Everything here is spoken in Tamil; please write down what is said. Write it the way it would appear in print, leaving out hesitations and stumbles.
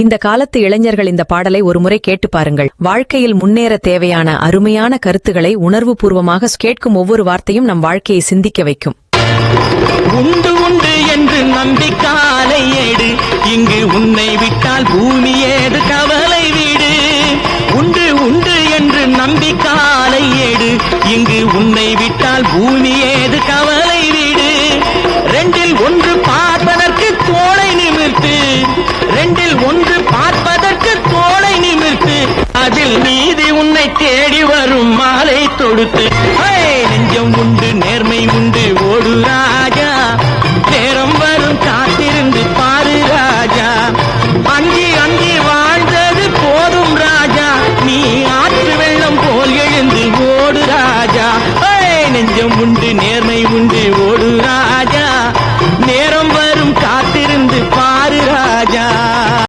இந்த காலத்து இளைஞர்கள் இந்த பாடலை ஒருமுறை கேட்டு பாருங்கள். வாழ்க்கையில் முன்னேற தேவையான அருமையான கருத்துக்களை உணர்வுபூர்வமாக கேட்கும் ஒவ்வொரு வார்த்தையும் நம் வாழ்க்கையை சிந்திக்க வைக்கும். உண்டு உண்டு என்று நம்பிக்காலை ஏடு, இங்கு உன்னை விட்டால் பூமி ஏது கவலை வீடு. உண்டு உண்டு என்று நம்பிக்காலை ஏடு, இங்கு உன்னை விட்டால் பூமி ஏது கவலை வீடு. ரெண்டில் ஒன்று பார்ப்பதற்கு தோளை நிமிர்த்து, ரெண்டில் ஒன்று பார்ப்பதற்கு தோளை நிமிர்த்து, அதில் நீதி உன்னை தேடி வரும் மாலை தொடுத்து. நெஞ்சம்